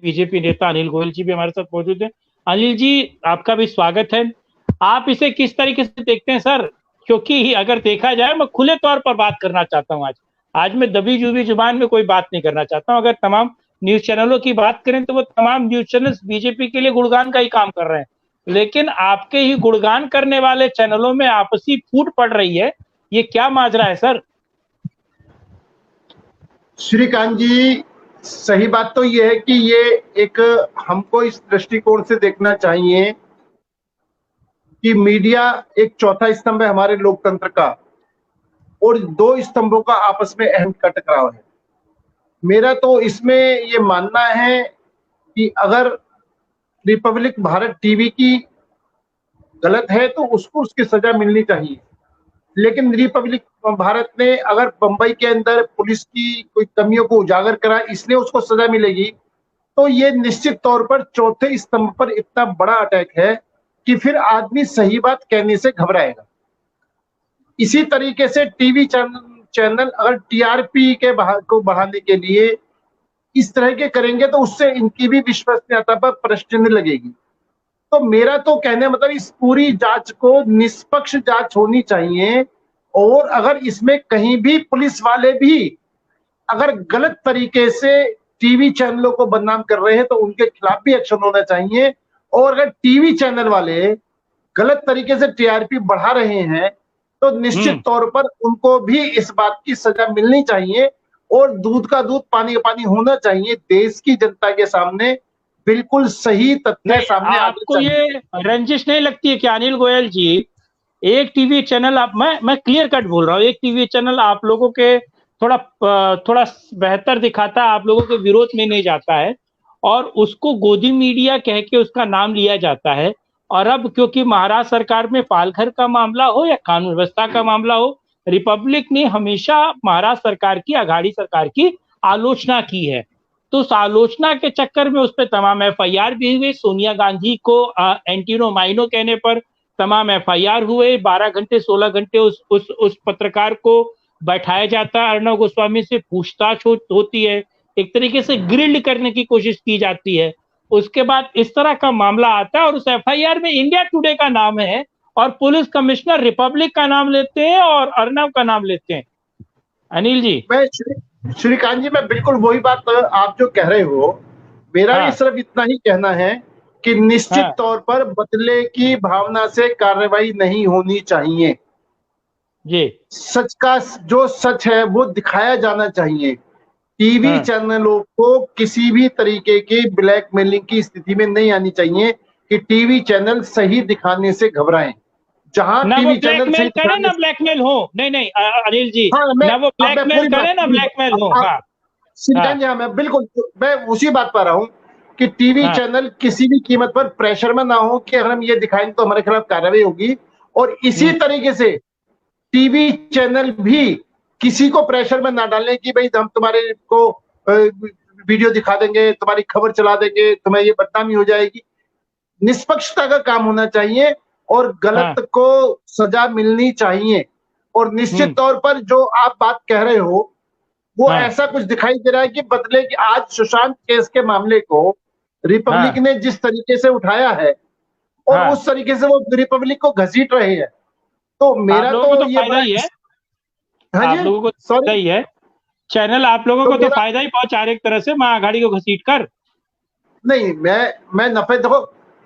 BJP नेता अनिल गोयल जी भी हमारे साथ मौजूद हैं। अनिल जी, आपका भी स्वागत है। आप इसे किस तरीके से देखते हैं सर? क्योंकि अगर देखा जाए, मैं खुले तौर पर बात करना चाहता हूं। आज आज मैं दबी जुबी जुबान में कोई बात नहीं करना चाहता हूं। अगर तमाम न्यूज चैनलों की बात करें तो वो तमाम न्यूज चैनल बीजेपी के लिए गुणगान का ही काम कर रहे हैं, लेकिन आपके ही गुणगान करने वाले चैनलों में आपसी फूट पड़ रही है। ये क्या माजरा है सर? श्रीकांत जी, सही बात तो ये है कि ये एक हमको इस दृष्टिकोण से देखना चाहिए कि मीडिया एक चौथा स्तंभ है हमारे लोकतंत्र का, और दो स्तंभों का आपस में अहम टकराव है। मेरा तो इसमें ये मानना है कि अगर रिपब्लिक भारत टीवी की गलत है तो उसको उसकी सजा मिलनी चाहिए, लेकिन रिपब्लिक भारत ने अगर बंबई के अंदर पुलिस की कोई कमियों को उजागर करा इसलिए उसको सजा मिलेगी, तो ये निश्चित तौर पर चौथे स्तंभ पर इतना बड़ा अटैक है कि फिर आदमी सही बात कहने से घबराएगा। इसी तरीके से टीवी चैनल अगर टीआरपी को बढ़ाने के लिए इस तरह के करेंगे तो उससे इनकी भी विश्वसनीयता पर प्रश्न लगेगी। तो मेरा तो कहने मतलब इस पूरी जांच को निष्पक्ष जांच होनी चाहिए, और अगर इसमें कहीं भी पुलिस वाले भी अगर गलत तरीके से टीवी चैनलों को बदनाम कर रहे हैं तो उनके खिलाफ भी एक्शन होना चाहिए। और अगर टीवी चैनल वाले गलत तरीके से टीआरपी बढ़ा रहे हैं तो निश्चित तौर पर उनको भी इस बात की सजा मिलनी चाहिए, और दूध का दूध पानी का पानी होना चाहिए। देश की जनता के सामने बिल्कुल सही तथ्य सामने आपको ये रंजिश नहीं लगती है कि अनिल गोयल जी, एक टीवी चैनल आप, मैं क्लियर कट बोल रहा हूँ, एक टीवी चैनल आप लोगों के थोड़ा बेहतर दिखाता है, आप लोगों के विरोध में नहीं जाता है, और उसको गोदी मीडिया कह के उसका नाम लिया जाता है। और अब क्योंकि महाराष्ट्र सरकार में पालघर का मामला हो या कानून व्यवस्था का मामला हो, रिपब्लिक ने हमेशा महाराष्ट्र सरकार की, आघाड़ी सरकार की आलोचना की है। तो उस आलोचना के चक्कर में उस पर तमाम एफआईआर भी हुए। सोनिया गांधी को एंटीनो माइनो कहने पर तमाम एफआईआर हुए। 12 घंटे 16 घंटे उस पत्रकार को बैठाया जाता है, अर्णव गोस्वामी से पूछताछ होती है, एक तरीके से ग्रिल्ड करने की कोशिश की जाती है। उसके बाद इस तरह का मामला आता है और उस एफआईआर में इंडिया टुडे का नाम है और पुलिस कमिश्नर रिपब्लिक का नाम लेते हैं और अर्णव का नाम लेते हैं। अनिल जी, श्रीकांत जी, मैं बिल्कुल वही बात आप जो कह रहे हो, मेरा भी सिर्फ इतना ही कहना है कि निश्चित तौर पर बदले की भावना से कार्रवाई नहीं होनी चाहिए। जी, सच का जो सच है वो दिखाया जाना चाहिए। टीवी चैनलों को किसी भी तरीके की ब्लैकमेलिंग की स्थिति में नहीं आनी चाहिए कि टीवी चैनल सही दिखाने से घबराएं। जहां टीवी चैनल सही करे ना ब्लैकमेल हो, नहीं अनिल जी, ना वो ब्लैकमेल करे ना ब्लैकमेल हो। श्रीकांत जी, हाँ, मैं उसी बात पर रहा हूँ कि टीवी चैनल किसी भी कीमत पर प्रेशर में ना हो कि अगर हम ये दिखाएंगे तो हमारे खिलाफ कार्रवाई होगी, और इसी तरीके से टीवी चैनल भी किसी को प्रेशर में ना डालें कि भाई हम तुम्हारे को वीडियो दिखा देंगे, तुम्हारी खबर चला देंगे, तुम्हें ये बदनामी हो जाएगी। निष्पक्षता का काम होना चाहिए और गलत को सजा मिलनी चाहिए। और निश्चित तौर पर जो आप बात कह रहे हो वो ऐसा कुछ दिखाई दे रहा है कि बदले कि आज सुशांत केस के मामले को रिपब्लिक ने जिस तरीके से उठाया है और उस तरीके से वो रिपब्लिक को घसीट रहे हैं, तो मेरा तो ये फायदा ही है। आप लोगों को फायदा ही है, चैनल आप लोगों को तो फायदा ही पहुंचा रहे एक तरह से महाआघाड़ी को घसीट कर। नहीं, मैं नफे, देखो,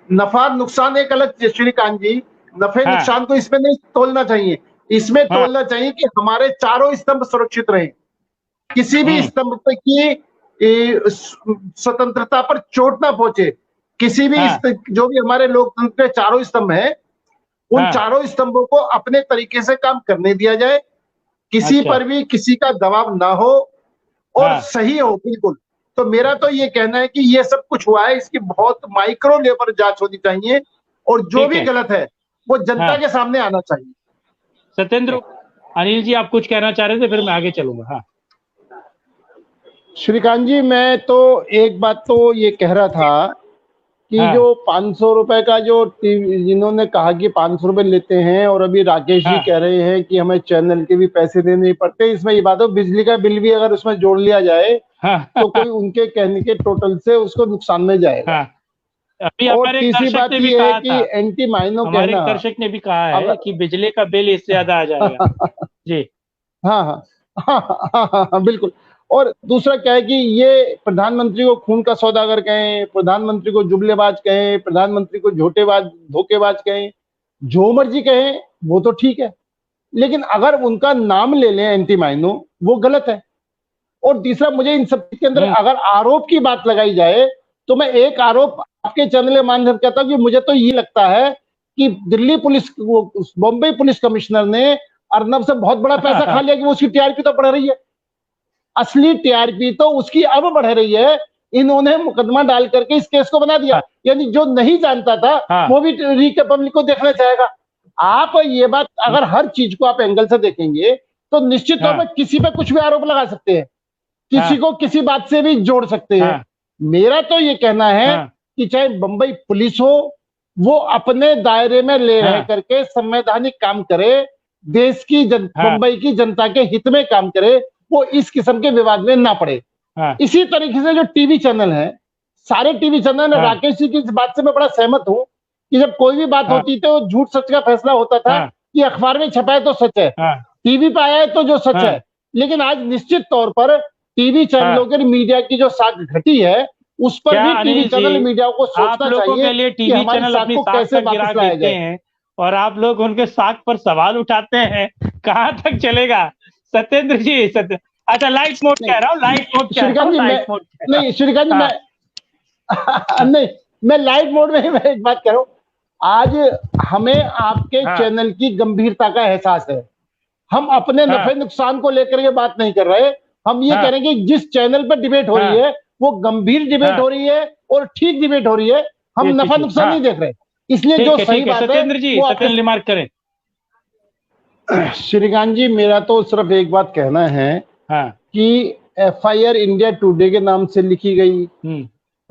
नफा नुकसान एक अलग, श्रीकांत जी, नफे नुकसान को इसमें नहीं तोलना चाहिए। इसमें तोलना चाहिए कि हमारे चारों स्तंभ सुरक्षित रहे, किसी भी स्तंभ पे की स्वतंत्रता पर चोट ना पहुंचे। किसी भी जो भी हमारे लोकतंत्र के चारों स्तंभ हैं, उन चारों स्तंभों को अपने तरीके से काम करने दिया जाए, किसी पर भी किसी का दबाव ना हो और सही हो बिल्कुल। तो मेरा तो ये कहना है कि ये सब कुछ हुआ है, इसकी बहुत माइक्रो लेवल जांच होनी चाहिए और जो भी गलत है वो जनता के सामने आना चाहिए। सत्येंद्र, अनिल जी आप कुछ कहना चाह रहे थे, फिर मैं आगे चलूंगा। श्रीकांत जी, मैं तो एक बात तो ये कह रहा था कि जो 500 रुपए का जो जिन्होंने कहा कि 500 रुपए लेते हैं, और अभी राकेश जी कह रहे हैं कि हमें चैनल के भी पैसे देने नहीं पड़ते, इसमें ये बात हो बिजली का बिल भी अगर उसमें जोड़ लिया जाए हाँ, तो कोई उनके कहने के टोटल से उसको नुकसान में जाएगा। हाँ। अभी और हमारे एक तीसरी दर्शक बात ने भी ये है कहा कि था, एंटी माइनो हमारे एक कहना, दर्शक ने भी कहा है अगर कि बिजली का बिल इससे ज्यादा आ जाएगा। जी। हाँ हाँ हाँ हाँ हाँ हाँ हाँ, बिल्कुल। और दूसरा क्या है कि ये प्रधानमंत्री को खून का सौदागर कहें, प्रधानमंत्री को जुमलेबाज कहें, प्रधानमंत्री को झूठेबाज धोखेबाज कहें, जो मर्जी कहें वो तो ठीक है, लेकिन अगर उनका नाम ले लें एंटी माइनो, वो गलत है। और तीसरा, मुझे इन सब के अंदर अगर आरोप की बात लगाई जाए तो मैं एक आरोप आपके चैनल के माध्यम से कहता हूं कि मुझे तो ये लगता है कि Delhi police, Bombay police commissioner ने अर्नब से बहुत बड़ा पैसा खा लिया कि वो उसकी टीआरपी तो बढ़ रही है। असली टीआरपी तो उसकी अब बढ़ रही है, इन्होंने मुकदमा डाल करके इस केस को बना दिया। यानी जो नहीं जानता था वो भी पब्लिक को देखना चाहेगा। आप ये बात, अगर हर चीज को आप एंगल से देखेंगे तो निश्चित तौर पर किसी पे कुछ भी आरोप लगा सकते हैं, किसी को किसी बात से भी जोड़ सकते हैं। मेरा तो ये कहना है कि चाहे बंबई पुलिस हो, वो अपने दायरे में ले रह करके संवैधानिक काम करे, देश की बंबई की जनता के हित में काम करे, वो इस किस्म के विवाद में ना पड़े। इसी तरीके से जो टीवी चैनल है, सारे टीवी चैनल, राकेश जी की इस बात से मैं बड़ा सहमत हूं कि जब कोई भी बात होती तो झूठ सच का फैसला होता था कि अखबार में छपा है तो सच है, टीवी पे आया है तो जो सच है। लेकिन आज निश्चित तौर पर टीवी चैनलों के मीडिया की जो साख घटी है, उस पर भी टीवी चैनल मीडिया को सोचना चाहिए कि हमारी साख को कैसे वापस लाया जाए। और आप लोग उनके साख पर सवाल उठाते हैं, कहाँ तक चलेगा सत्येंद्र जी? अच्छा, लाइट मोड कह रहा हूँ, लाइट मोड कह रहा हूँ, लाइट मोड नहीं श्रीकांत जी, नहीं, मैं लाइट मोड में ही मैं एक बात कह रहा हूँ। आज हमें आपके चैनल की गंभीरता का एहसास है। हम अपने नफे नुकसान को लेकर के बात नहीं कर रहे, हम ये कह रहे हैं कि जिस चैनल पर डिबेट हो रही है वो गंभीर डिबेट हो रही है और ठीक डिबेट हो रही है, हम नफा नुकसान नहीं देख रहे। इसलिए जो सही बात है सत्येंद्र जी, सत्येंद्र रिमार्क करें। श्रीकांत जी, मेरा तो सिर्फ एक बात कहना है कि एफआईआर इंडिया टुडे के नाम से लिखी गई,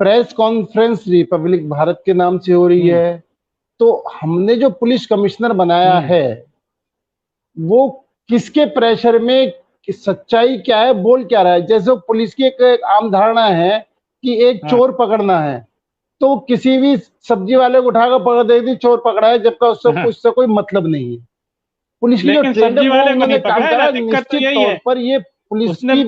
प्रेस कॉन्फ्रेंस रिपब्लिक भारत के नाम से हो रही है, तो हमने जो पुलिस कमिश्नर बनाया है वो किसके प्रेशर में, कि सच्चाई क्या है, बोल क्या रहा है। जैसे पुलिस की एक आम धारणा है कि एक चोर पकड़ना है, तो किसी भी सब्जी वाले को उठाकर पकड़ देती चोर पकड़ा है, जबकि उससे कोई मतलब नहीं है। पुलिस की जो ट्रेंड है वो उन्होंने काम करा, निश्चित तौर पर ये पुलिस की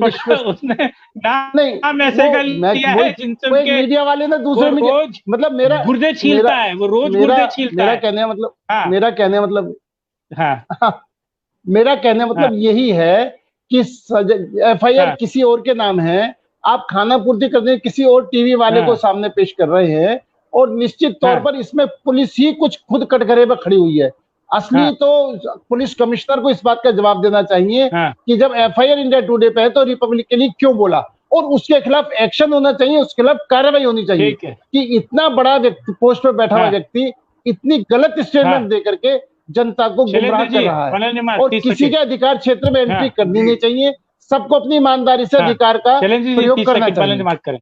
मीडिया वाले ने दूसरे मीडिया, मतलब मेरा गुर्दे छीलता है, वो रोज गुर्दे छीलता है। मेरा कहने मतलब यही है कि एफआईआर किसी और के नाम है, आप खाना पूर्ति करने किसी और टीवी वाले को सामने पेश कर रहे हैं, और निश्चित तौर पर इसमें पुलिस ही कुछ खुद कटघरे पर खड़ी हुई है। असली तो पुलिस कमिश्नर को इस बात का जवाब देना चाहिए कि जब एफआईआर इंडिया टुडे पे है तो रिपब्लिक के लिए क्यों बोला, और उसके खिलाफ एक्शन होना चाहिए, उसके खिलाफ कार्रवाई होनी चाहिए कि इतना बड़ा व्यक्ति, पोस्ट पर बैठा हुआ व्यक्ति इतनी गलत स्टेटमेंट दे करके जनता को गुमराह कर रहा है। और किसी के अधिकार क्षेत्र में एंट्री करनी नहीं चाहिए, सबको अपनी ईमानदारी से अधिकार का प्रयोग करना चाहिए।